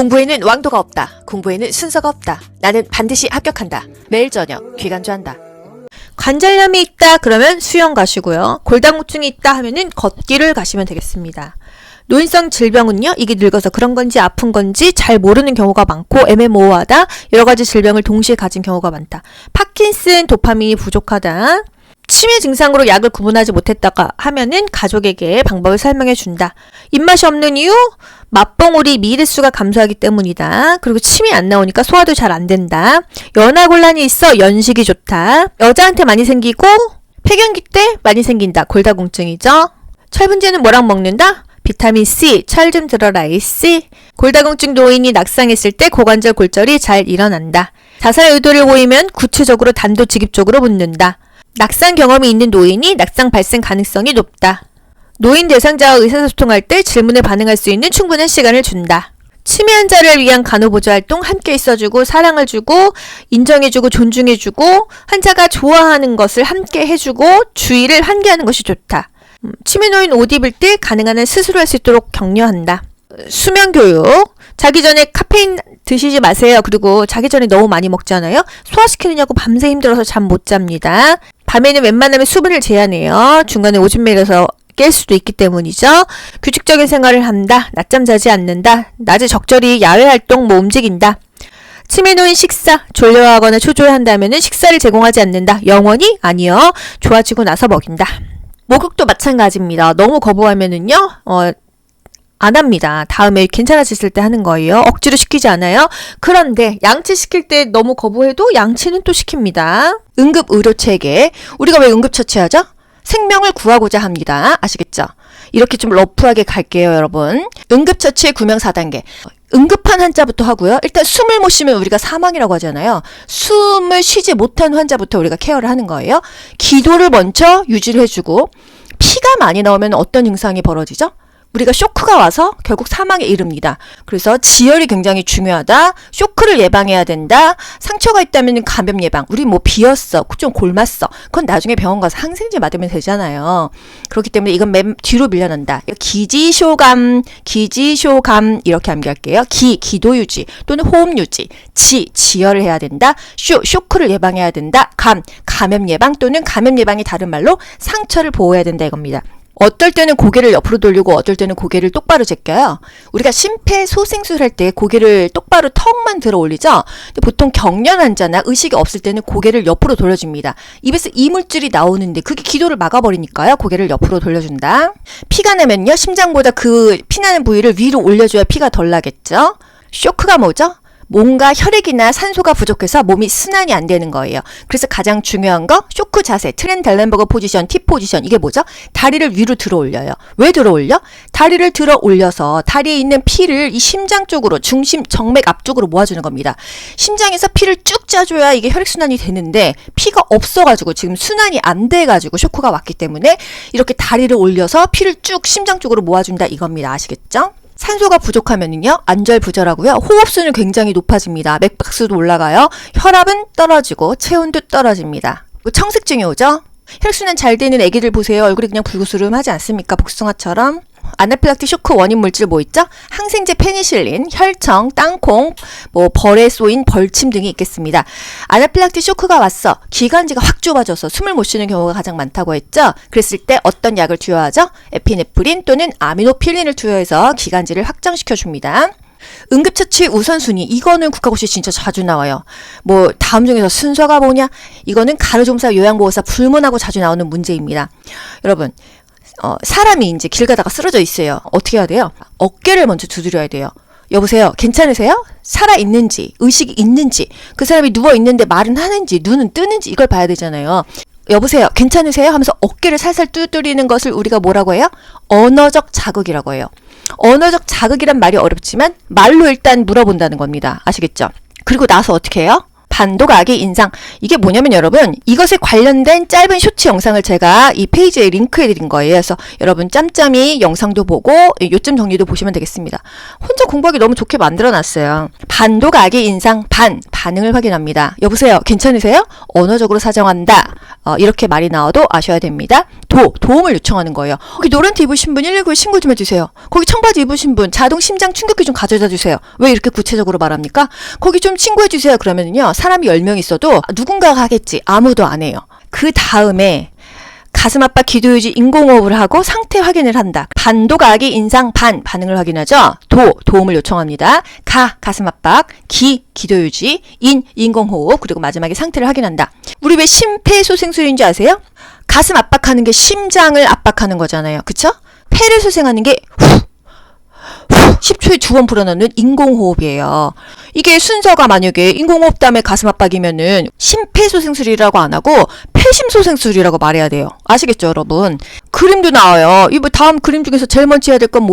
공부에는 왕도가 없다. 공부에는 순서가 없다. 나는 반드시 합격한다. 매일 저녁 귀간주한다. 관절염이 있다 그러면 수영 가시고요. 골다공증이 있다 하면은 걷기를 가시면 되겠습니다. 노인성 질병은요, 이게 늙어서 그런 건지 아픈 건지 잘 모르는 경우가 많고 애매모호하다. 여러 가지 질병을 동시에 가진 경우가 많다. 파킨슨, 도파민이 부족하다. 치매 증상으로 약을 구분하지 못했다가 하면은 가족에게 방법을 설명해 준다. 입맛이 없는 이유? 맛봉우리 미일수가 감소하기 때문이다. 그리고 침이 안 나오니까 소화도 잘 안 된다. 연하곤란이 있어 연식이 좋다. 여자한테 많이 생기고 폐경기 때 많이 생긴다. 골다공증이죠. 철분제는 뭐랑 먹는다? 비타민 C, 철 좀 들어라 C. 골다공증 노인이 낙상했을 때 고관절 골절이 잘 일어난다. 자살 의도를 보이면 구체적으로 단도직입적으로 묻는다. 낙상 경험이 있는 노인이 낙상 발생 가능성이 높다. 노인 대상자와 의사소통할 때 질문에 반응할 수 있는 충분한 시간을 준다. 치매 환자를 위한 간호보조 활동 함께 있어주고 사랑을 주고 인정해주고 존중해주고 환자가 좋아하는 것을 함께 해주고 주의를 환기하는 것이 좋다. 치매 노인 옷 입을 때 가능한 한 스스로 할 수 있도록 격려한다. 수면 교육. 자기 전에 카페인 드시지 마세요. 그리고 자기 전에 너무 많이 먹잖아요. 소화시키느냐고 밤새 힘들어서 잠 못 잡니다. 밤에는 웬만하면 수분을 제한해요. 중간에 오줌 매려서 깰 수도 있기 때문이죠. 규칙적인 생활을 한다. 낮잠 자지 않는다. 낮에 적절히 야외 활동 움직인다. 치매 노인 식사, 졸려하거나 초조해한다면 식사를 제공하지 않는다. 영원히? 아니요. 좋아지고 나서 먹인다. 목욕도 마찬가지입니다. 너무 거부하면은요, 안 합니다. 다음에 괜찮아졌을 때 하는 거예요. 억지로 시키지 않아요. 그런데 양치 시킬 때 너무 거부해도 양치는 또 시킵니다. 응급의료체계. 우리가 왜 응급처치하죠? 생명을 구하고자 합니다. 아시겠죠? 이렇게 좀 러프하게 갈게요, 여러분. 응급처치의 구명 4단계. 응급한 환자부터 하고요. 일단 숨을 못 쉬면 우리가 사망이라고 하잖아요. 숨을 쉬지 못한 환자부터 우리가 케어를 하는 거예요. 기도를 먼저 유지를 해주고 피가 많이 나오면 어떤 증상이 벌어지죠? 우리가 쇼크가 와서 결국 사망에 이릅니다. 그래서 지혈이 굉장히 중요하다. 쇼크를 예방해야 된다. 상처가 있다면 감염 예방. 우리 뭐 비었어. 좀 골맞어. 그건 나중에 병원 가서 항생제 맞으면 되잖아요. 그렇기 때문에 이건 맨 뒤로 밀려난다. 기지쇼감 이렇게 암기할게요. 기도 유지 또는 호흡 유지. 지혈을 해야 된다. 쇼크를 예방해야 된다. 감염 예방 또는 감염 예방이 다른 말로 상처를 보호해야 된다 이겁니다. 어떨 때는 고개를 옆으로 돌리고 어떨 때는 고개를 똑바로 제껴요. 우리가 심폐소생술 할 때 고개를 똑바로 턱만 들어 올리죠. 근데 보통 경련 환자나 의식이 없을 때는 고개를 옆으로 돌려줍니다. 입에서 이물질이 나오는데 그게 기도를 막아버리니까요. 고개를 옆으로 돌려준다. 피가 나면요. 심장보다 그 피나는 부위를 위로 올려줘야 피가 덜 나겠죠. 쇼크가 뭐죠? 뭔가 혈액이나 산소가 부족해서 몸이 순환이 안 되는 거예요. 그래서 가장 중요한 거 쇼크 자세, 트렌달렌버그 포지션, T 포지션 이게 뭐죠? 다리를 위로 들어 올려요. 왜 들어 올려? 다리를 들어 올려서 다리에 있는 피를 이 심장 쪽으로 중심 정맥 앞쪽으로 모아주는 겁니다. 심장에서 피를 쭉 짜줘야 이게 혈액순환이 되는데 피가 없어가지고 지금 순환이 안 돼가지고 쇼크가 왔기 때문에 이렇게 다리를 올려서 피를 쭉 심장 쪽으로 모아준다 이겁니다. 아시겠죠? 산소가 부족하면은요, 안절부절하고요, 호흡수는 굉장히 높아집니다. 맥박수도 올라가요, 혈압은 떨어지고, 체온도 떨어집니다. 청색증이 오죠? 혈액순환 잘 되는 애기들 보세요. 얼굴이 그냥 붉으스름하지 않습니까? 복숭아처럼. 아나필락틱 쇼크 원인 물질 뭐 있죠? 항생제 페니실린, 혈청, 땅콩, 벌에 쏘인 벌침 등이 있겠습니다. 아나필락틱 쇼크가 왔어. 기관지가 확 좁아져서 숨을 못 쉬는 경우가 가장 많다고 했죠? 그랬을 때 어떤 약을 투여하죠? 에피네프린 또는 아미노필린을 투여해서 기관지를 확장시켜 줍니다. 응급처치 우선순위. 이거는 국가고시에 진짜 자주 나와요. 다음 중에서 순서가 뭐냐? 이거는 간호조무사, 요양보호사, 불문하고 자주 나오는 문제입니다. 여러분, 사람이 이제 길 가다가 쓰러져 있어요. 어떻게 해야 돼요? 어깨를 먼저 두드려야 돼요. 여보세요? 괜찮으세요? 살아있는지, 의식이 있는지, 그 사람이 누워있는데 말은 하는지, 눈은 뜨는지 이걸 봐야 되잖아요. 여보세요? 괜찮으세요? 하면서 어깨를 살살 두드리는 것을 우리가 뭐라고 해요? 언어적 자극이라고 해요. 언어적 자극이란 말이 어렵지만 말로 일단 물어본다는 겁니다. 아시겠죠? 그리고 나서 어떻게 해요? 반독아기 인상. 이게 뭐냐면 여러분, 이것에 관련된 짧은 쇼츠 영상을 제가 이 페이지에 링크해드린 거예요. 그래서 여러분 짬짬이 영상도 보고 요점 정리도 보시면 되겠습니다. 혼자 공부하기 너무 좋게 만들어놨어요. 반독아기 인상. 반응을 확인합니다. 여보세요, 괜찮으세요? 언어적으로 사정한다. 이렇게 말이 나와도 아셔야 됩니다. 도움을 요청하는 거예요. 거기 노란 티 입으신 분 119에 신고 좀 해주세요. 거기 청바지 입으신 분 자동 심장 충격기 좀 가져다 주세요. 왜 이렇게 구체적으로 말합니까? 거기 좀 신고해 주세요. 그러면요, 사람이 10명 있어도 누군가가 하겠지. 아무도 안 해요. 그 다음에 가슴 압박 기도유지 인공호흡을 하고 상태 확인을 한다. 반도가기 인상 반응을 확인하죠. 도움을 요청합니다. 가슴 압박, 기도유지, 인공호흡, 그리고 마지막에 상태를 확인한다. 우리 왜 심폐소생술인지 아세요? 가슴 압박하는 게 심장을 압박하는 거잖아요. 그쵸? 폐를 소생하는 게 10초에 2번 불어넣는 인공호흡이에요. 이게 순서가 만약에 인공호흡 다음에 가슴 압박이면은 심폐소생술이라고 안 하고 폐심소생술이라고 말해야 돼요. 아시겠죠, 여러분? 그림도 나와요. 이 다음 그림 중에서 제일 먼저 해야 될 건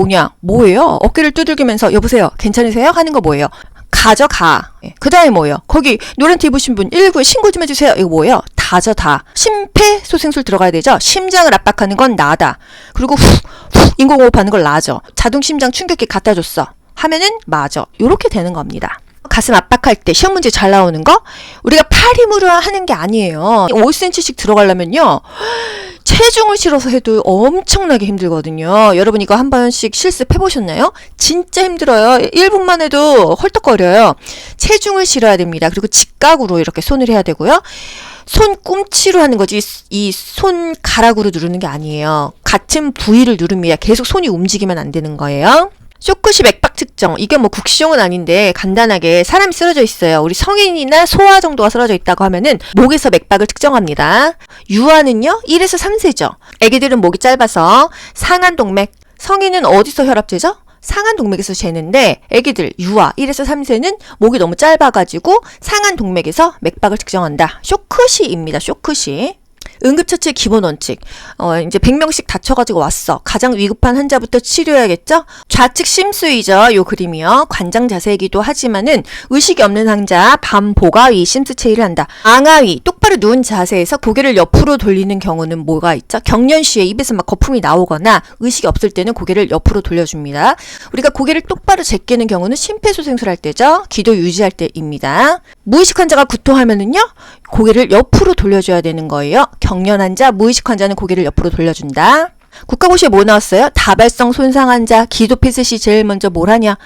뭐예요? 어깨를 두들기면서 여보세요, 괜찮으세요? 하는 거 뭐예요? 가. 그 다음에 뭐예요? 거기 노란 티 입으신 분 119에 신고 좀 해주세요. 이거 뭐예요? 다. 심폐소생술 들어가야 되죠? 심장을 압박하는 건 나다. 그리고 인공호흡하는 걸 나죠. 자동 심장 충격기 갖다 줬어. 하면은 맞아. 요렇게 되는 겁니다. 가슴 압박할 때 시험 문제 잘 나오는 거? 우리가 팔 힘으로 하는 게 아니에요. 5cm씩 들어가려면요, 체중을 실어서 해도 엄청나게 힘들거든요. 여러분 이거 한 번씩 실습해보셨나요? 진짜 힘들어요. 1분만 해도 헐떡거려요. 체중을 실어야 됩니다. 그리고 직각으로 이렇게 손을 해야 되고요. 손꿈치로 하는 거지 이 손가락으로 누르는 게 아니에요. 같은 부위를 누릅니다. 계속 손이 움직이면 안 되는 거예요. 쇼크시 맥박 측정. 이게 뭐 국시용은 아닌데 간단하게 사람이 쓰러져 있어요. 우리 성인이나 소아 정도가 쓰러져 있다고 하면은 목에서 맥박을 측정합니다. 유아는요 1에서 3세죠. 애기들은 목이 짧아서 상한 동맥. 성인은 어디서 혈압 재죠? 상한 동맥에서 재는데 애기들 유아 1에서 3세는 목이 너무 짧아가지고 상한 동맥에서 맥박을 측정한다. 쇼크시입니다. 쇼크시. 응급처치의 기본 원칙. 이제 100명씩 다쳐가지고 왔어. 가장 위급한 환자부터 치료해야겠죠? 좌측 심수위죠. 요 그림이요. 관장 자세이기도 하지만은 의식이 없는 환자 반보가위 심수체위를 한다. 앙하위 똑바로 누운 자세에서 고개를 옆으로 돌리는 경우는 뭐가 있죠? 경련시에 입에서 막 거품이 나오거나 의식이 없을 때는 고개를 옆으로 돌려줍니다. 우리가 고개를 똑바로 제끼는 경우는 심폐소생술 할 때죠. 기도 유지할 때입니다. 무의식 환자가 구토하면은요, 고개를 옆으로 돌려줘야 되는 거예요. 경련 환자, 무의식 환자는 고개를 옆으로 돌려준다. 국가고시에 뭐 나왔어요? 다발성 손상 환자, 기도 폐쇄 시 제일 먼저 뭘 하냐?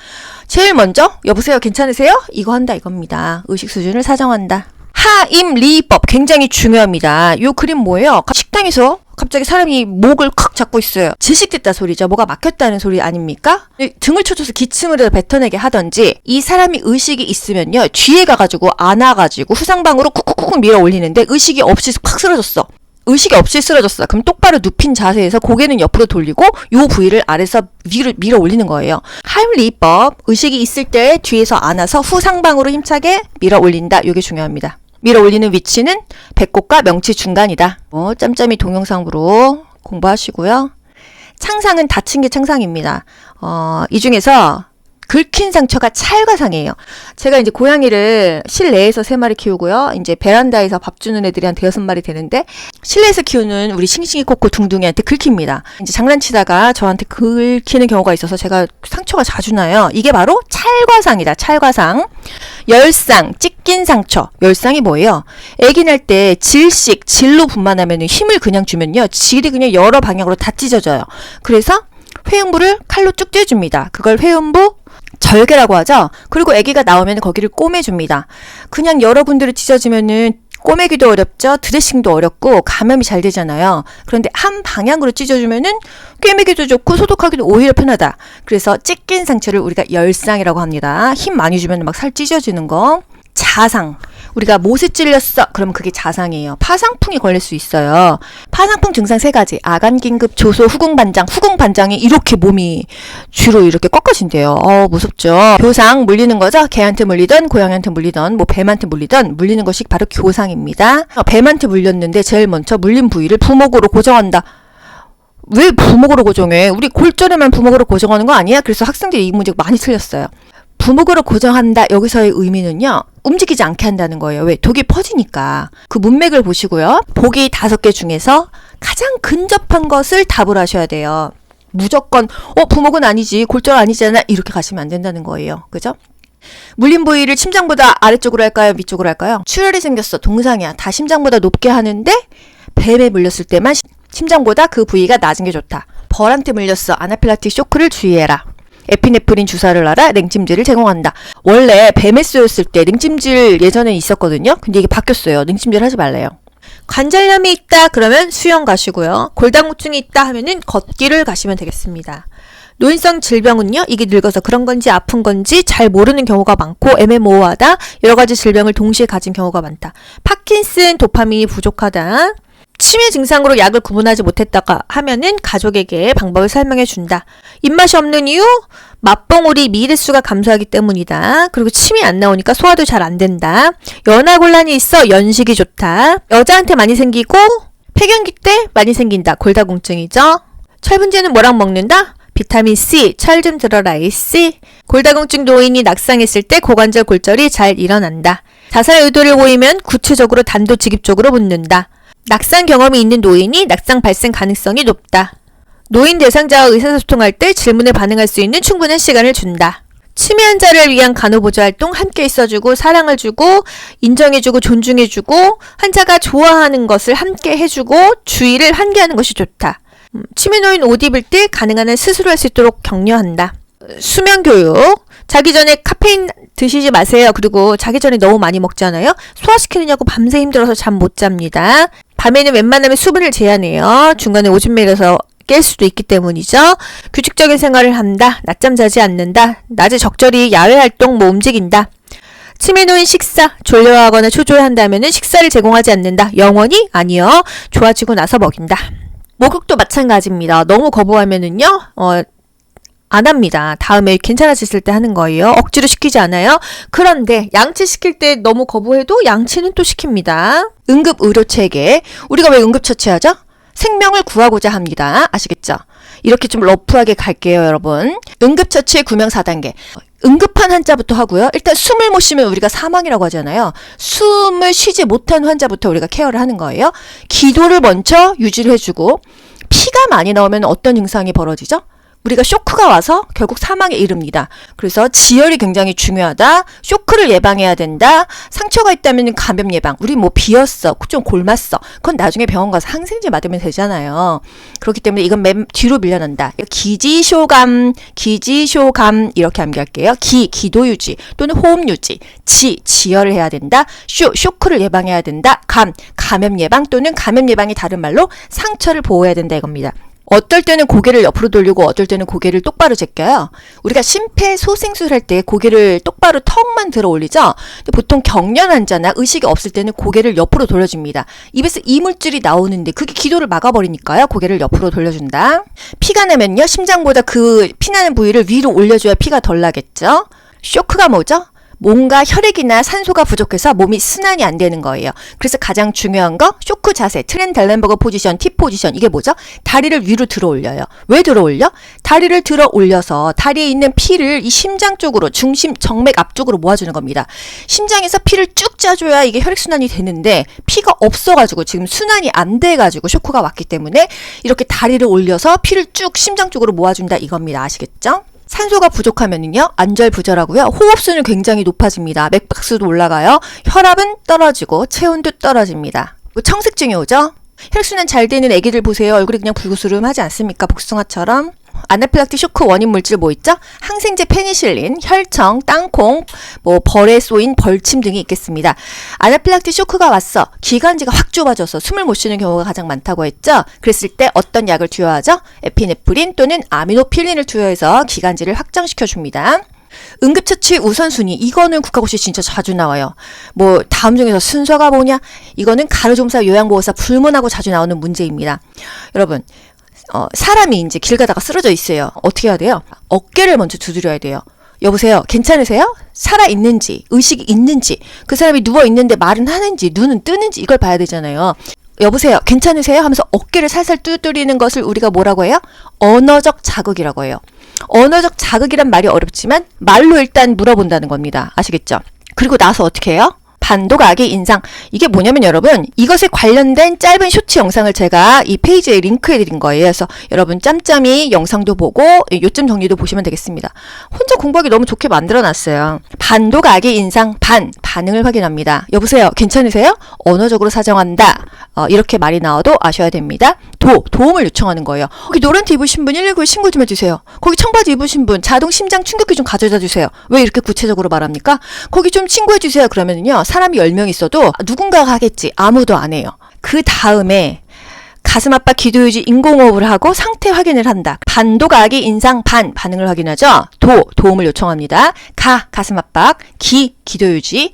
제일 먼저 여보세요, 괜찮으세요? 이거 한다 이겁니다. 의식 수준을 사정한다. 하임리법 굉장히 중요합니다. 요 그림 뭐예요? 식당에서 갑자기 사람이 목을 콱 잡고 있어요. 질식됐다 소리죠. 뭐가 막혔다는 소리 아닙니까? 등을 쳐줘서 기침을 뱉어내게 하던지, 이 사람이 의식이 있으면요, 뒤에 가가지고 안아가지고 후상방으로 쿡쿡쿡 밀어 올리는데 의식이 없이 콱 쓰러졌어. 의식이 없이 쓰러졌어. 그럼 똑바로 눕힌 자세에서 고개는 옆으로 돌리고 요 부위를 아래서 위로 밀어 올리는 거예요. 하임리법, 의식이 있을 때 뒤에서 안아서 후상방으로 힘차게 밀어 올린다. 요게 중요합니다. 밀어 올리는 위치는 배꼽과 명치 중간이다. 짬짬이 동영상으로 공부하시고요. 창상은 다친 게 창상입니다. 이 중에서 긁힌 상처가 찰과상이에요. 제가 이제 고양이를 실내에서 3마리 키우고요. 이제 베란다에서 밥 주는 애들이 한 5마리 되는데, 실내에서 키우는 우리 싱싱이 코코 둥둥이한테 긁힙니다. 이제 장난치다가 저한테 긁히는 경우가 있어서 제가 상처가 자주 나요. 이게 바로 찰과상이다. 찰과상. 열상, 찢긴 상처. 열상이 뭐예요? 애기 날 때 질로 분만하면 힘을 그냥 주면요, 질이 그냥 여러 방향으로 다 찢어져요. 그래서 회음부를 칼로 쭉 떼줍니다. 그걸 회음부 절개라고 하죠. 그리고 아기가 나오면 거기를 꼬매줍니다. 그냥 여러 군데로 찢어지면은 꼬매기도 어렵죠. 드레싱도 어렵고 감염이 잘 되잖아요. 그런데 한 방향으로 찢어주면은 꿰매기도 좋고 소독하기도 오히려 편하다. 그래서 찢긴 상처를 우리가 열상이라고 합니다. 힘 많이 주면 막 살 찢어지는 거. 자상. 우리가 못에 찔렸어. 그럼 그게 자상이에요. 파상풍이 걸릴 수 있어요. 파상풍 증상 3가지. 아간긴급, 조소, 후궁반장. 후궁반장이 이렇게 몸이 뒤로 이렇게 꺾어진대요. 무섭죠. 교상, 물리는 거죠. 개한테 물리던, 고양이한테 물리던, 뭐 뱀한테 물리던, 물리는 것이 바로 교상입니다. 뱀한테 물렸는데 제일 먼저 물린 부위를 부목으로 고정한다. 왜 부목으로 고정해? 우리 골절에만 부목으로 고정하는 거 아니야? 그래서 학생들이 이 문제 많이 틀렸어요. 부목으로 고정한다. 여기서의 의미는요, 움직이지 않게 한다는 거예요. 왜? 독이 퍼지니까. 그 문맥을 보시고요. 보기 5개 중에서 가장 근접한 것을 답을 하셔야 돼요. 무조건 부목은 아니지, 골절 아니잖아, 이렇게 가시면 안 된다는 거예요. 그죠? 물린 부위를 심장보다 아래쪽으로 할까요? 위쪽으로 할까요? 출혈이 생겼어. 동상이야. 다 심장보다 높게 하는데 뱀에 물렸을 때만 심장보다 그 부위가 낮은 게 좋다. 벌한테 물렸어. 아나필락틱 쇼크를 주의해라. 에피네프린 주사를 놔라. 냉찜질을 제공한다. 원래 뱀에 쏘였을 때 냉찜질 예전에 있었거든요. 근데 이게 바뀌었어요. 냉찜질 하지 말래요. 관절염이 있다 그러면 수영 가시고요. 골다공증이 있다 하면은 걷기를 가시면 되겠습니다. 노인성 질병은요, 이게 늙어서 그런 건지 아픈 건지 잘 모르는 경우가 많고 애매모호하다, 여러 가지 질병을 동시에 가진 경우가 많다. 파킨슨, 도파민이 부족하다, 치매 증상으로 약을 구분하지 못했다가 하면은 가족에게 방법을 설명해 준다. 입맛이 없는 이유? 맛봉우리 미일수가 감소하기 때문이다. 그리고 침이 안 나오니까 소화도 잘 안 된다. 연하곤란이 있어 연식이 좋다. 여자한테 많이 생기고 폐경기 때 많이 생긴다. 골다공증이죠. 철분제는 뭐랑 먹는다? 비타민 C, 철 좀 들어라 C. 골다공증 노인이 낙상했을 때 고관절 골절이 잘 일어난다. 자살 의도를 보이면 구체적으로 단도직입적으로 묻는다. 낙상 경험이 있는 노인이 낙상 발생 가능성이 높다. 노인 대상자와 의사소통할 때 질문에 반응할 수 있는 충분한 시간을 준다. 치매 환자를 위한 간호보조 활동 함께 있어주고 사랑을 주고 인정해주고 존중해주고 환자가 좋아하는 것을 함께 해주고 주의를 환기하는 것이 좋다. 치매 노인 옷 입을 때 가능한 한 스스로 할 수 있도록 격려한다. 수면 교육. 자기 전에 카페인 드시지 마세요. 그리고 자기 전에 너무 많이 먹잖아요. 소화시키느냐고 밤새 힘들어서 잠 못 잡니다. 밤에는 웬만하면 수분을 제한해요. 중간에 오줌 매려서 깰 수도 있기 때문이죠. 규칙적인 생활을 한다. 낮잠 자지 않는다. 낮에 적절히 야외 활동 움직인다. 치매 노인 식사, 졸려하거나 초조해한다면 식사를 제공하지 않는다. 영원히? 아니요. 좋아지고 나서 먹인다. 목욕도 마찬가지입니다. 너무 거부하면은요, 안 합니다. 다음에 괜찮아졌을 때 하는 거예요. 억지로 시키지 않아요. 그런데 양치 시킬 때 너무 거부해도 양치는 또 시킵니다. 응급의료체계. 우리가 왜 응급처치하죠? 생명을 구하고자 합니다. 아시겠죠? 이렇게 좀 러프하게 갈게요, 여러분. 응급처치의 구명 4단계. 응급한 환자부터 하고요. 일단 숨을 못 쉬면 우리가 사망이라고 하잖아요. 숨을 쉬지 못한 환자부터 우리가 케어를 하는 거예요. 기도를 먼저 유지를 해주고, 피가 많이 나오면 어떤 증상이 벌어지죠? 우리가 쇼크가 와서 결국 사망에 이릅니다. 그래서 지혈이 굉장히 중요하다. 쇼크를 예방해야 된다. 상처가 있다면 감염 예방. 우리 뭐 비었어. 좀 골맞어. 그건 나중에 병원 가서 항생제 맞으면 되잖아요. 그렇기 때문에 이건 맨 뒤로 밀려난다. 기지쇼감 이렇게 암기할게요. 기도 유지 또는 호흡 유지. 지혈을 해야 된다. 쇼크를 예방해야 된다. 감염 예방 또는 감염 예방이 다른 말로 상처를 보호해야 된다 이겁니다. 어떨 때는 고개를 옆으로 돌리고 어떨 때는 고개를 똑바로 제껴요. 우리가 심폐소생술 할 때 고개를 똑바로 턱만 들어 올리죠. 근데 보통 경련 환자나 의식이 없을 때는 고개를 옆으로 돌려줍니다. 입에서 이물질이 나오는데 그게 기도를 막아버리니까요. 고개를 옆으로 돌려준다. 피가 나면요. 심장보다 그 피나는 부위를 위로 올려줘야 피가 덜 나겠죠. 쇼크가 뭐죠? 뭔가 혈액이나 산소가 부족해서 몸이 순환이 안 되는 거예요. 그래서 가장 중요한 거 쇼크 자세, 트렌달렌버그 포지션, T 포지션. 이게 뭐죠? 다리를 위로 들어 올려요. 왜 들어 올려? 다리를 들어 올려서 다리에 있는 피를 이 심장 쪽으로, 중심 정맥 앞쪽으로 모아주는 겁니다. 심장에서 피를 쭉 짜줘야 이게 혈액순환이 되는데 피가 없어가지고 지금 순환이 안 돼가지고 쇼크가 왔기 때문에 이렇게 다리를 올려서 피를 쭉 심장 쪽으로 모아준다 이겁니다. 아시겠죠? 산소가 부족하면은요, 안절부절하고요, 호흡수는 굉장히 높아집니다. 맥박수도 올라가요, 혈압은 떨어지고, 체온도 떨어집니다. 청색증이 오죠? 혈액순환 잘 되는 애기들 보세요. 얼굴이 그냥 불구스름하지 않습니까? 복숭아처럼. 아나필락틱 쇼크 원인 물질 뭐 있죠? 항생제 페니실린, 혈청, 땅콩, 벌에 쏘인 벌침 등이 있겠습니다. 아나필락틱 쇼크가 왔어. 기관지가 확 좁아져서 숨을 못 쉬는 경우가 가장 많다고 했죠? 그랬을 때 어떤 약을 투여하죠? 에피네프린 또는 아미노필린을 투여해서 기관지를 확장시켜 줍니다. 응급처치 우선순위. 이거는 국가고시 진짜 자주 나와요. 다음 중에서 순서가 뭐냐? 이거는 간호조무사, 요양보호사 불문하고 자주 나오는 문제입니다. 여러분, 사람이 이제 길 가다가 쓰러져 있어요. 어떻게 해야 돼요? 어깨를 먼저 두드려야 돼요. 여보세요? 괜찮으세요? 살아있는지, 의식이 있는지, 그 사람이 누워있는데 말은 하는지, 눈은 뜨는지 이걸 봐야 되잖아요. 여보세요? 괜찮으세요? 하면서 어깨를 살살 두드리는 것을 우리가 뭐라고 해요? 언어적 자극이라고 해요. 언어적 자극이란 말이 어렵지만 말로 일단 물어본다는 겁니다. 아시겠죠? 그리고 나서 어떻게 해요? 반독악의 인상. 이게 뭐냐면 여러분, 이것에 관련된 짧은 쇼츠 영상을 제가 이 페이지에 링크해드린 거예요. 그래서 여러분 짬짬이 영상도 보고 요점 정리도 보시면 되겠습니다. 혼자 공부하기 너무 좋게 만들어놨어요. 반도각이 인상 반응을 확인합니다. 여보세요, 괜찮으세요? 언어적으로 사정한다. 이렇게 말이 나와도 아셔야 됩니다. 도움을 요청하는 거예요. 거기 노란티 입으신 분 119에 신고 좀 해주세요. 거기 청바지 입으신 분 자동 심장 충격기 좀 가져다 주세요. 왜 이렇게 구체적으로 말합니까? 거기 좀 신고해 주세요. 그러면요, 사람이 10명 있어도 누군가가 하겠지. 아무도 안 해요. 그 다음에 가슴 압박 기도유지 인공호흡을 하고 상태 확인을 한다. 반도각이 인상 반응을 확인하죠. 도움을 요청합니다. 가슴 압박, 기도유지,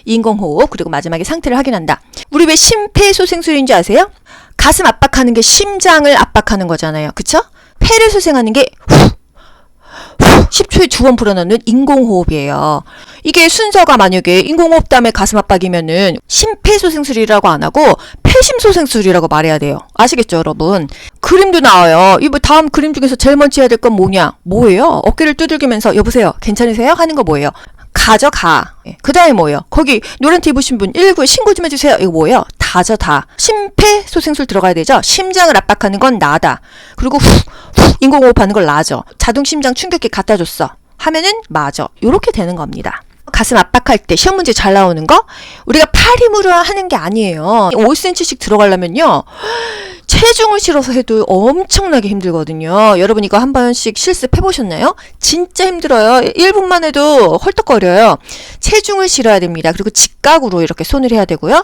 인공호흡, 그리고 마지막에 상태를 확인한다. 우리 왜 심폐소생술인지 아세요? 가슴 압박하는 게 심장을 압박하는 거잖아요. 그쵸? 폐를 소생하는 게 10초에 2번 불어넣는 인공호흡이에요. 이게 순서가 만약에 인공호흡 다음에 가슴 압박이면은 심폐소생술이라고 안 하고 폐심소생술이라고 말해야 돼요. 아시겠죠, 여러분? 그림도 나와요. 이 다음 그림 중에서 제일 먼저 해야 될 건 뭐예요? 어깨를 두들기면서 여보세요, 괜찮으세요? 하는 거 뭐예요? 가. 그 다음에 뭐예요? 거기 노란티 입으신 분 119에 신고 좀 해주세요. 이거 뭐예요? 다. 심폐소생술 들어가야 되죠? 심장을 압박하는 건 나다. 그리고 인공호흡하는 걸 나죠. 자동 심장 충격기 갖다 줬어. 하면은 맞아. 요렇게 되는 겁니다. 가슴 압박할 때 시험 문제 잘 나오는 거? 우리가 팔 힘으로 하는 게 아니에요. 5cm씩 들어가려면요, 체중을 실어서 해도 엄청나게 힘들거든요. 여러분 이거 한 번씩 실습해보셨나요? 진짜 힘들어요. 1분만 해도 헐떡거려요. 체중을 실어야 됩니다. 그리고 직각으로 이렇게 손을 해야 되고요.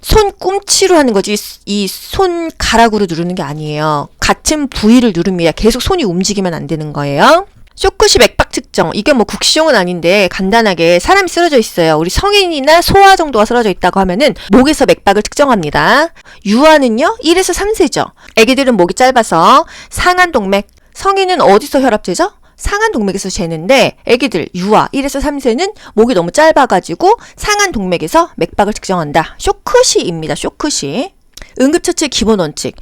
손꿈치로 하는 거지 이 손가락으로 누르는 게 아니에요. 같은 부위를 누릅니다. 계속 손이 움직이면 안 되는 거예요. 쇼크시 맥박 측정. 이게 뭐 국시용은 아닌데 간단하게 사람이 쓰러져 있어요. 우리 성인이나 소아 정도가 쓰러져 있다고 하면은 목에서 맥박을 측정합니다. 유아는요 1에서 3세죠. 애기들은 목이 짧아서 상한 동맥. 성인은 어디서 혈압 재죠? 상한 동맥에서 재는데 애기들 유아 1에서 3세는 목이 너무 짧아가지고 상한 동맥에서 맥박을 측정한다. 쇼크시입니다. 쇼크시. 응급처치의 기본 원칙.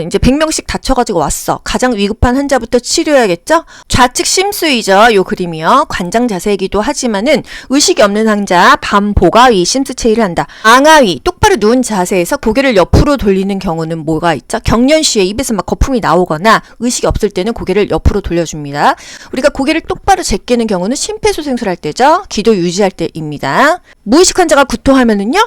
이제 100명씩 다쳐가지고 왔어. 가장 위급한 환자부터 치료해야겠죠? 좌측 심수위죠. 요 그림이요. 관장 자세이기도 하지만은 의식이 없는 환자 반보가위 심수 체위를 한다. 앙하위 똑바로 누운 자세에서 고개를 옆으로 돌리는 경우는 뭐가 있죠? 경련시에 입에서 막 거품이 나오거나 의식이 없을 때는 고개를 옆으로 돌려줍니다. 우리가 고개를 똑바로 제끼는 경우는 심폐소생술 할 때죠. 기도 유지할 때입니다. 무의식 환자가 구토하면은요,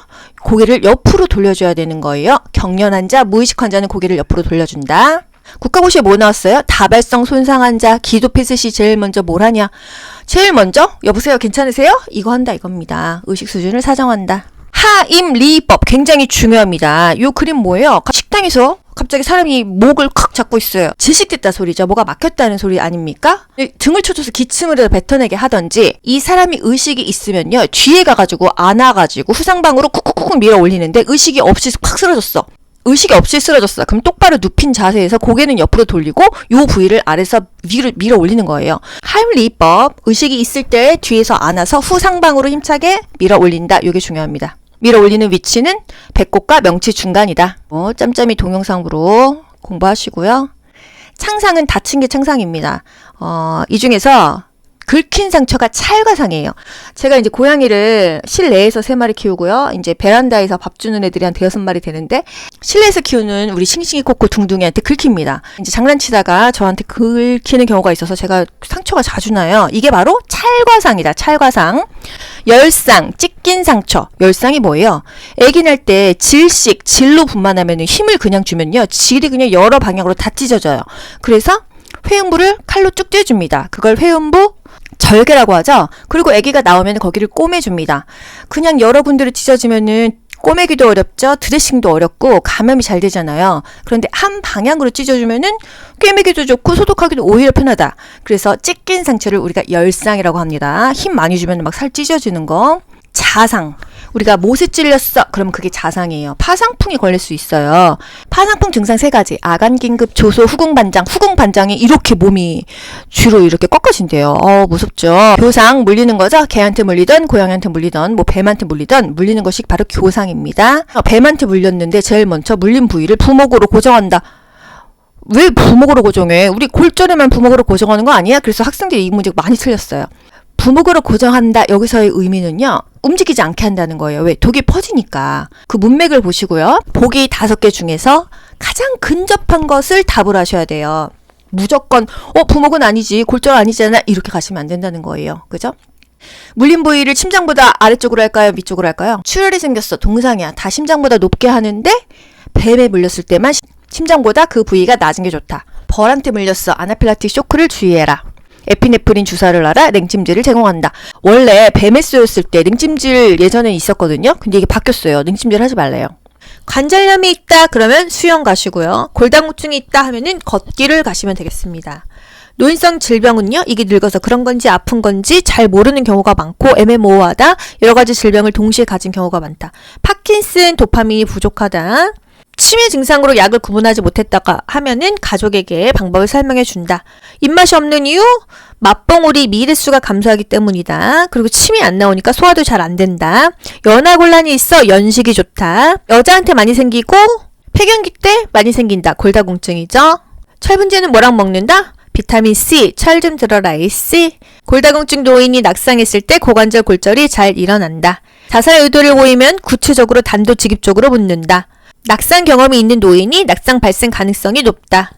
고개를 옆으로 돌려줘야 되는 거예요. 경련 환자, 무의식 환자는 고개를 옆으로 돌려준다. 국가고시에 뭐 나왔어요? 다발성 손상 환자, 기도 패스 시 제일 먼저 뭘 하냐? 제일 먼저 여보세요, 괜찮으세요? 이거 한다 이겁니다. 의식 수준을 사정한다. 하임리법 굉장히 중요합니다. 요 그림 뭐예요? 식당에서 갑자기 사람이 목을 콱 잡고 있어요. 질식됐다 소리죠. 뭐가 막혔다는 소리 아닙니까? 등을 쳐줘서 기침을 뱉어내게 하던지, 이 사람이 의식이 있으면요, 뒤에 가가지고 안아가지고 후상방으로 쿡쿡쿡 밀어 올리는데 의식이 없이 콱 쓰러졌어. 의식이 없이 쓰러졌어. 그럼 똑바로 눕힌 자세에서 고개는 옆으로 돌리고 요 부위를 아래서 위로 밀어 올리는 거예요. 하임리법, 의식이 있을 때 뒤에서 안아서 후상방으로 힘차게 밀어 올린다. 요게 중요합니다. 밀어 올리는 위치는 배꼽과 명치 중간이다. 짬짬이 동영상으로 공부하시고요. 창상은 다친 게 창상입니다. 이 중에서 긁힌 상처가 찰과상이에요. 제가 이제 고양이를 실내에서 3마리 키우고요. 이제 베란다에서 밥 주는 애들이 한 5마리 되는데, 실내에서 키우는 우리 싱싱이 코코 둥둥이한테 긁힙니다. 이제 장난치다가 저한테 긁히는 경우가 있어서 제가 상처가 자주 나요. 이게 바로 찰과상이다. 찰과상. 열상, 찢긴 상처. 열상이 뭐예요? 애기 날 때 질로 분만하면 힘을 그냥 주면요, 질이 그냥 여러 방향으로 다 찢어져요. 그래서 회음부를 칼로 쭉 떼줍니다. 그걸 회음부 절개라고 하죠. 그리고 아기가 나오면 거기를 꼬매줍니다. 그냥 여러 군데로 찢어지면은 꼬매기도 어렵죠. 드레싱도 어렵고 감염이 잘 되잖아요. 그런데 한 방향으로 찢어주면은 꿰매기도 좋고 소독하기도 오히려 편하다. 그래서 찢긴 상처를 우리가 열상이라고 합니다. 힘 많이 주면 막 살 찢어지는 거. 자상. 우리가 못에 찔렸어. 그럼 그게 자상이에요. 파상풍이 걸릴 수 있어요. 파상풍 증상 3가지. 아간긴급, 조소, 후궁반장. 후궁반장이 이렇게 몸이 뒤로 이렇게 꺾어진대요. 무섭죠. 교상, 물리는 거죠. 개한테 물리던, 고양이한테 물리던, 뭐 뱀한테 물리던, 물리는 것이 바로 교상입니다. 뱀한테 물렸는데 제일 먼저 물린 부위를 부목으로 고정한다. 왜 부목으로 고정해? 우리 골절에만 부목으로 고정하는 거 아니야? 그래서 학생들이 이 문제가 많이 틀렸어요. 부목으로 고정한다. 여기서의 의미는요, 움직이지 않게 한다는 거예요. 왜? 독이 퍼지니까. 그 문맥을 보시고요. 보기 5개 중에서 가장 근접한 것을 답을 하셔야 돼요. 무조건 부목은 아니지, 골절 아니잖아, 이렇게 가시면 안 된다는 거예요. 그죠? 물린 부위를 심장보다 아래쪽으로 할까요? 위쪽으로 할까요? 출혈이 생겼어. 동상이야. 다 심장보다 높게 하는데 뱀에 물렸을 때만 심장보다 그 부위가 낮은 게 좋다. 벌한테 물렸어. 아나필락틱 쇼크를 주의해라. 에피네프린 주사를 놔라. 냉찜질을 제공한다. 원래 뱀에 쏘였을 때 냉찜질 예전에 있었거든요. 근데 이게 바뀌었어요. 냉찜질 하지 말래요. 관절염이 있다 그러면 수영 가시고요. 골다공증이 있다 하면은 걷기를 가시면 되겠습니다. 노인성 질병은요, 이게 늙어서 그런 건지 아픈 건지 잘 모르는 경우가 많고 애매모호하다, 여러 가지 질병을 동시에 가진 경우가 많다. 파킨슨, 도파민이 부족하다, 치매 증상으로 약을 구분하지 못했다가 하면은 가족에게 방법을 설명해 준다. 입맛이 없는 이유? 맛봉우리 미일수가 감소하기 때문이다. 그리고 침이 안 나오니까 소화도 잘 안 된다. 연하곤란이 있어 연식이 좋다. 여자한테 많이 생기고 폐경기 때 많이 생긴다. 골다공증이죠. 철분제는 뭐랑 먹는다? 비타민 C, 철 좀 들어라 AC. 골다공증 노인이 낙상했을 때 고관절 골절이 잘 일어난다. 자살 의도를 보이면 구체적으로 단도직입적으로 묻는다. 낙상 경험이 있는 노인이 낙상 발생 가능성이 높다.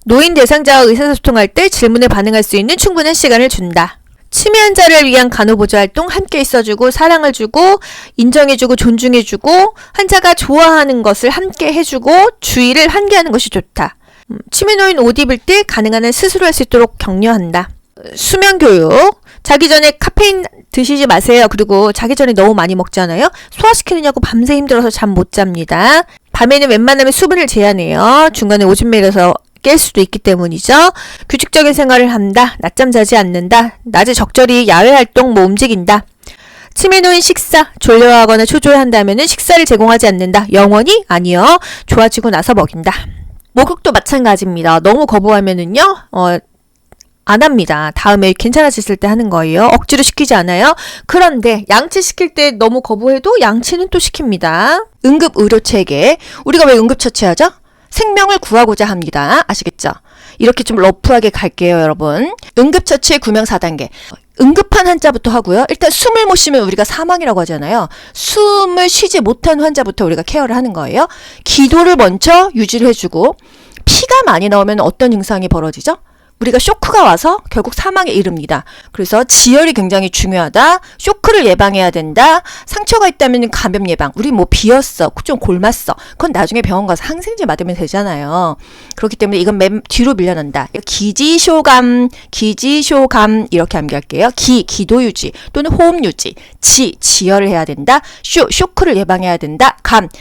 노인 대상자와 의사소통할 때 질문에 반응할 수 있는 충분한 시간을 준다. 치매 환자를 위한 간호보조 활동 함께 있어주고 사랑을 주고 인정해주고 존중해주고 환자가 좋아하는 것을 함께 해주고 주의를 환기하는 것이 좋다. 치매 노인 옷 입을 때 가능한 한 스스로 할 수 있도록 격려한다. 수면 교육. 자기 전에 카페인 드시지 마세요. 그리고 자기 전에 너무 많이 먹잖아요. 소화시키느냐고 밤새 힘들어서 잠 못 잡니다. 밤에는 웬만하면 수분을 제한해요. 중간에 오줌 매려서 깰 수도 있기 때문이죠. 규칙적인 생활을 한다. 낮잠 자지 않는다. 낮에 적절히 야외 활동 움직인다. 치매 노인 식사, 졸려하거나 초조해한다면 식사를 제공하지 않는다. 영원히? 아니요. 좋아지고 나서 먹인다. 목욕도 마찬가지입니다. 너무 거부하면은요, 안 합니다. 다음에 괜찮아졌을 때 하는 거예요. 억지로 시키지 않아요. 그런데 양치 시킬 때 너무 거부해도 양치는 또 시킵니다. 응급의료체계. 우리가 왜 응급처치하죠? 생명을 구하고자 합니다. 아시겠죠? 이렇게 좀 러프하게 갈게요, 여러분. 응급처치의 구명 4단계. 응급한 환자부터 하고요. 일단 숨을 못 쉬면 우리가 사망이라고 하잖아요. 숨을 쉬지 못한 환자부터 우리가 케어를 하는 거예요. 기도를 먼저 유지를 해주고, 피가 많이 나오면 어떤 증상이 벌어지죠? 우리가 쇼크가 와서 결국 사망에 이릅니다. 그래서 지혈이 굉장히 중요하다. 쇼크를 예방해야 된다. 상처가 있다면 감염 예방. 우리 뭐 비었어, 좀 골맞어. 그건 나중에 병원 가서 항생제 맞으면 되잖아요. 그렇기 때문에 이건 맨 뒤로 밀려난다. 기지쇼감 이렇게 암기할게요. 기도 유지 또는 호흡 유지. 지혈을 해야 된다. 쇼크를 예방해야 된다.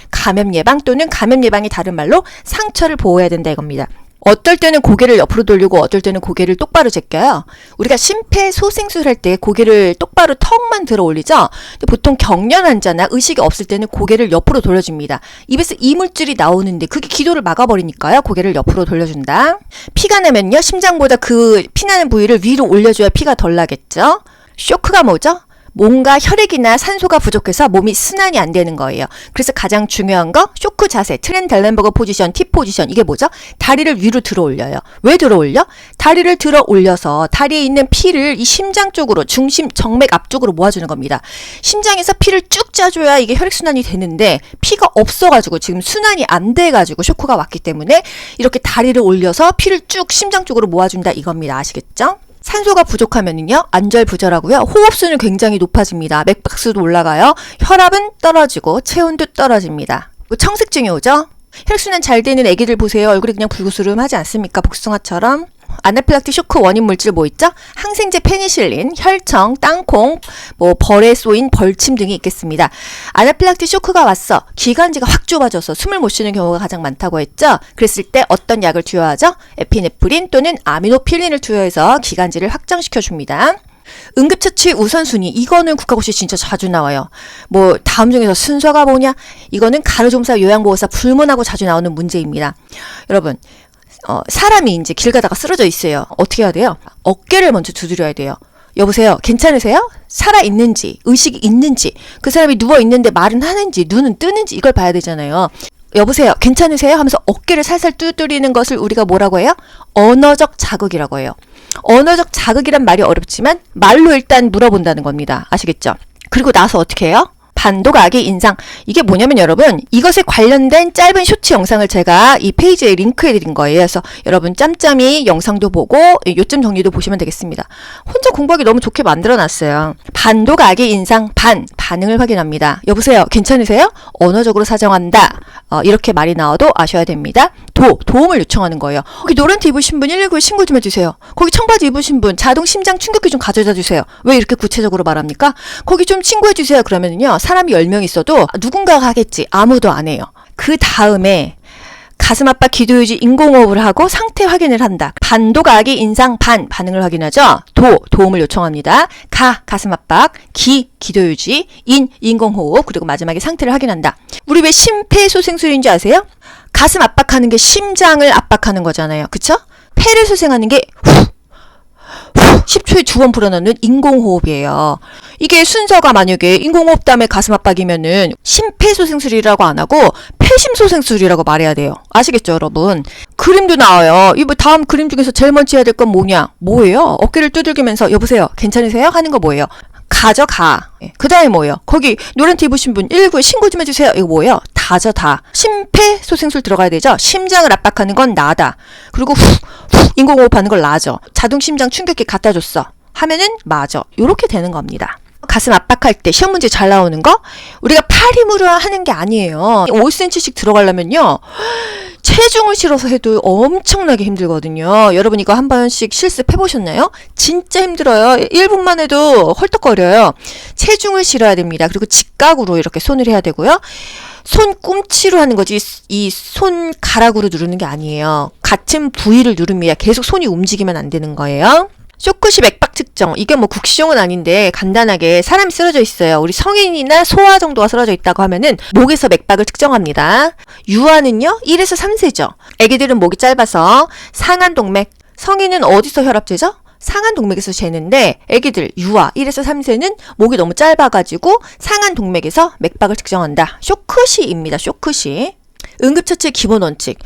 감염 예방 또는 감염 예방이 다른 말로 상처를 보호해야 된다 이겁니다. 어떨 때는 고개를 옆으로 돌리고 어떨 때는 고개를 똑바로 제껴요. 우리가 심폐소생술 할 때 고개를 똑바로 턱만 들어 올리죠. 근데 보통 경련 환자나 의식이 없을 때는 고개를 옆으로 돌려줍니다. 입에서 이물질이 나오는데 그게 기도를 막아버리니까요. 고개를 옆으로 돌려준다. 피가 나면요. 심장보다 그 피나는 부위를 위로 올려줘야 피가 덜 나겠죠. 쇼크가 뭐죠? 뭔가 혈액이나 산소가 부족해서 몸이 순환이 안 되는 거예요. 그래서 가장 중요한 거 쇼크 자세, 트렌달렌버그 포지션, T 포지션. 이게 뭐죠? 다리를 위로 들어 올려요. 왜 들어 올려? 다리를 들어 올려서 다리에 있는 피를 이 심장 쪽으로, 중심 정맥 앞쪽으로 모아주는 겁니다. 심장에서 피를 쭉 짜줘야 이게 혈액순환이 되는데 피가 없어가지고 지금 순환이 안 돼가지고 쇼크가 왔기 때문에 이렇게 다리를 올려서 피를 쭉 심장 쪽으로 모아준다 이겁니다. 아시겠죠? 산소가 부족하면은요, 안절부절하고요, 호흡수는 굉장히 높아집니다. 맥박수도 올라가요. 혈압은 떨어지고 체온도 떨어집니다. 청색증이 오죠? 혈액순환 잘 되는 애기들 보세요. 얼굴이 그냥 불구스름하지 않습니까? 복숭아처럼. 아나필락틱 쇼크 원인 물질 뭐 있죠? 항생제 페니실린, 혈청, 땅콩, 벌에 쏘인 벌침 등이 있겠습니다. 아나필락틱 쇼크가 왔어. 기관지가 확 좁아져서 숨을 못 쉬는 경우가 가장 많다고 했죠? 그랬을 때 어떤 약을 투여하죠? 에피네프린 또는 아미노필린을 투여해서 기관지를 확장시켜 줍니다. 응급처치 우선순위. 이거는 국가고시 진짜 자주 나와요. 다음 중에서 순서가 뭐냐? 이거는 간호조무사, 요양보호사 불문하고 자주 나오는 문제입니다. 여러분, 사람이 이제 길 가다가 쓰러져 있어요. 어떻게 해야 돼요? 어깨를 먼저 두드려야 돼요. 여보세요? 괜찮으세요? 살아있는지, 의식이 있는지, 그 사람이 누워있는데 말은 하는지, 눈은 뜨는지 이걸 봐야 되잖아요. 여보세요? 괜찮으세요? 하면서 어깨를 살살 두드리는 것을 우리가 뭐라고 해요? 언어적 자극이라고 해요. 언어적 자극이란 말이 어렵지만 말로 일단 물어본다는 겁니다. 아시겠죠? 그리고 나서 어떻게 해요? 반도각의 인상. 이게 뭐냐면 여러분, 이것에 관련된 짧은 쇼츠 영상을 제가 이 페이지에 링크해드린 거예요. 그래서 여러분 짬짬이 영상도 보고 요점 정리도 보시면 되겠습니다. 혼자 공부하기 너무 좋게 만들어놨어요. 반도각의 인상, 반응을 확인합니다. 여보세요, 괜찮으세요? 언어적으로 사정한다. 이렇게 말이 나와도 아셔야 됩니다. 도움을 요청하는 거예요. 거기 노란티 입으신 분 119에 신고 좀 해주세요. 거기 청바지 입으신 분 자동 심장 충격기 좀 가져다 주세요. 왜 이렇게 구체적으로 말합니까? 거기 좀 신고해 주세요. 그러면요, 사람이 10명 있어도 누군가가 하겠지. 아무도 안 해요. 그 다음에 가슴 압박 기도유지 인공호흡을 하고 상태 확인을 한다. 반도각의 인상, 반응을 확인하죠. 도움을 요청합니다. 가슴 압박, 기도유지, 인공호흡, 그리고 마지막에 상태를 확인한다. 우리 왜 심폐소생술인지 아세요? 가슴 압박하는 게 심장을 압박하는 거잖아요. 그쵸? 폐를 소생하는 게 10초에 2번 불어넣는 인공호흡이에요. 이게 순서가 만약에 인공호흡 다음에 가슴 압박이면은 심폐소생술이라고 안 하고 폐심소생술이라고 말해야 돼요. 아시겠죠, 여러분? 그림도 나와요. 이 다음 그림 중에서 제일 먼저 해야 될 건 뭐예요? 어깨를 두들기면서 여보세요, 괜찮으세요? 하는 거 뭐예요? 가져가. 그 다음에 뭐예요? 거기 노란티 입으신 분 119에 신고 좀 해주세요. 이거 뭐예요? 다죠, 다. 심폐소생술 들어가야 되죠? 심장을 압박하는 건 나다. 그리고 인공호흡하는 걸 나죠. 자동 심장 충격기 갖다 줬어. 하면은 맞아. 요렇게 되는 겁니다. 가슴 압박할 때 시험 문제 잘 나오는 거? 우리가 팔 힘으로 하는 게 아니에요. 5cm씩 들어가려면요, 체중을 실어서 해도 엄청나게 힘들거든요. 여러분 이거 한 번씩 실습해보셨나요? 진짜 힘들어요. 1분만 해도 헐떡거려요. 체중을 실어야 됩니다. 그리고 직각으로 이렇게 손을 해야 되고요. 손꿈치로 하는 거지 이 손가락으로 누르는 게 아니에요. 같은 부위를 누릅니다. 계속 손이 움직이면 안 되는 거예요. 쇼크시 맥박 측정. 이게 뭐 국시용은 아닌데 간단하게 사람이 쓰러져 있어요. 우리 성인이나 소아 정도가 쓰러져 있다고 하면은 목에서 맥박을 측정합니다. 유아는요 1에서 3세죠. 애기들은 목이 짧아서 상한 동맥. 성인은 어디서 혈압 재죠? 상한 동맥에서 재는데 애기들 유아 1에서 3세는 목이 너무 짧아가지고 상한 동맥에서 맥박을 측정한다. 쇼크시입니다. 쇼크시. 응급처치의 기본 원칙.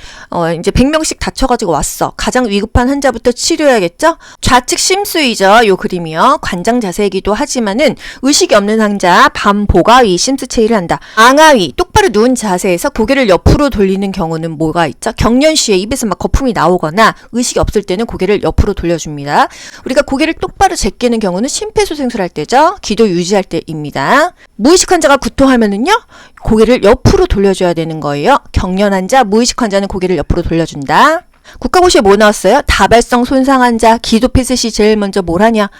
이제 100명씩 다쳐가지고 왔어. 가장 위급한 환자부터 치료해야겠죠? 좌측 심수위죠. 요 그림이요. 관장 자세이기도 하지만은 의식이 없는 환자 반보가위 심수 체위를 한다. 앙하위 똑바로 누운 자세에서 고개를 옆으로 돌리는 경우는 뭐가 있죠? 경련시에 입에서 막 거품이 나오거나 의식이 없을 때는 고개를 옆으로 돌려줍니다. 우리가 고개를 똑바로 제끼는 경우는 심폐소생술 할 때죠. 기도 유지할 때입니다. 무의식 환자가 구토하면은요, 고개를 옆으로 돌려줘야 되는 거예요. 경련 환자, 무의식 환자는 고개를 옆으로 돌려준다. 국가고시에 뭐 나왔어요? 다발성 손상 환자, 기도 패스 시 제일 먼저 뭘 하냐?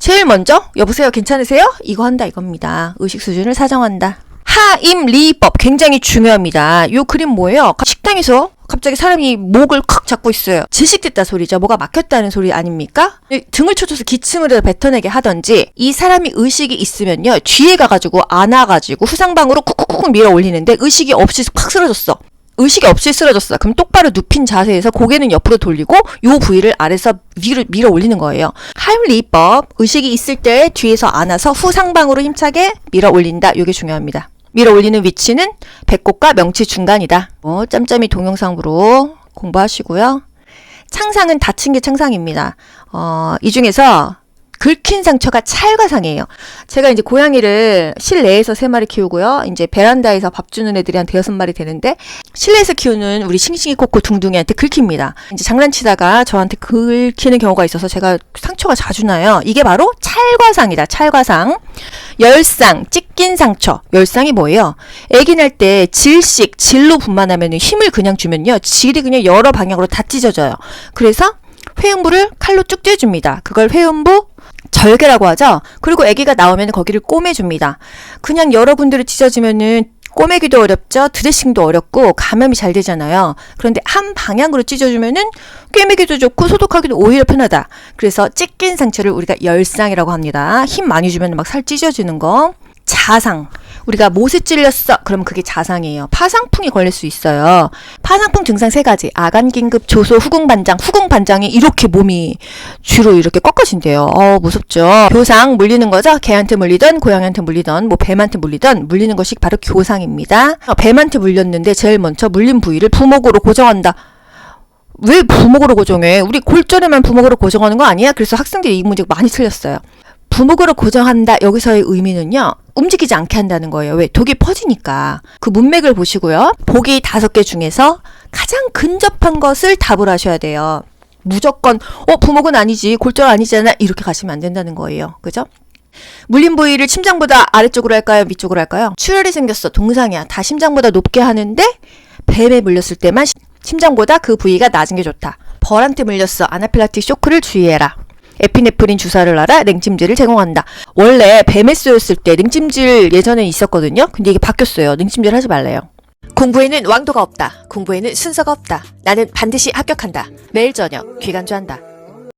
제일 먼저 여보세요, 괜찮으세요? 이거 한다 이겁니다. 의식 수준을 사정한다. 하임리법 굉장히 중요합니다. 요 그림 뭐예요? 식당에서 갑자기 사람이 목을 콱 잡고 있어요. 질식됐다 소리죠. 뭐가 막혔다는 소리 아닙니까? 등을 쳐줘서 기침을 뱉어내게 하던지, 이 사람이 의식이 있으면요, 뒤에 가가지고 안아가지고 후상방으로 쿡쿡쿡 밀어 올리는데 의식이 없이 콱 쓰러졌어. 의식이 없이 쓰러졌어. 그럼 똑바로 눕힌 자세에서 고개는 옆으로 돌리고 요 부위를 아래서 위로 밀어 올리는 거예요. 하임리법, 의식이 있을 때 뒤에서 안아서 후상방으로 힘차게 밀어 올린다. 요게 중요합니다. 밀어 올리는 위치는 배꼽과 명치 중간이다. 짬짬이 동영상으로 공부하시고요. 창상은 다친 게 창상입니다. 이 중에서 긁힌 상처가 찰과상이에요. 제가 이제 고양이를 실내에서 3마리 키우고요. 이제 베란다에서 밥 주는 애들이 한 5마리 되는데, 실내에서 키우는 우리 싱싱이 코코 둥둥이한테 긁힙니다. 이제 장난치다가 저한테 긁히는 경우가 있어서 제가 상처가 자주 나요. 이게 바로 찰과상이다. 찰과상. 열상, 찢긴 상처. 열상이 뭐예요? 애기 날 때 질로 분만하면 힘을 그냥 주면요, 질이 그냥 여러 방향으로 다 찢어져요. 그래서 회음부를 칼로 쭉 쬐줍니다. 그걸 회음부 절개라고 하죠. 그리고 아기가 나오면 거기를 꼬매줍니다. 그냥 여러 군데로 찢어지면은 꼬매기도 어렵죠. 드레싱도 어렵고 감염이 잘 되잖아요. 그런데 한 방향으로 찢어주면은 꿰매기도 좋고 소독하기도 오히려 편하다. 그래서 찢긴 상처를 우리가 열상이라고 합니다. 힘 많이 주면 막 살 찢어지는 거. 자상. 우리가 못에 찔렸어. 그럼 그게 자상이에요. 파상풍이 걸릴 수 있어요. 파상풍 증상 3가지. 아간긴급, 조소, 후궁반장. 후궁반장이 이렇게 몸이 뒤로 이렇게 꺾어진대요. 무섭죠. 교상, 물리는 거죠. 개한테 물리던, 고양이한테 물리던, 뭐 뱀한테 물리던, 물리는 것이 바로 교상입니다. 뱀한테 물렸는데 제일 먼저 물린 부위를 부목으로 고정한다. 왜 부목으로 고정해? 우리 골절에만 부목으로 고정하는 거 아니야? 그래서 학생들이 이 문제가 많이 틀렸어요. 부목으로 고정한다. 여기서의 의미는요, 움직이지 않게 한다는 거예요. 왜? 독이 퍼지니까. 그 문맥을 보시고요. 보기 5개 중에서 가장 근접한 것을 답을 하셔야 돼요. 무조건 부목은 아니지, 골절 아니잖아, 이렇게 가시면 안 된다는 거예요. 그죠? 물린 부위를 심장보다 아래쪽으로 할까요? 위쪽으로 할까요? 출혈이 생겼어. 동상이야. 다 심장보다 높게 하는데 뱀에 물렸을 때만 심장보다 그 부위가 낮은 게 좋다. 벌한테 물렸어. 아나필락틱 쇼크를 주의해라. 에피네프린 주사를 놔라. 냉찜질을 제공한다. 원래 뱀에 쏘였을 때 냉찜질 예전에 있었거든요. 근데 이게 바뀌었어요. 냉찜질 하지 말래요. 공부에는 왕도가 없다. 공부에는 순서가 없다. 나는 반드시 합격한다. 매일 저녁 귀간주한다.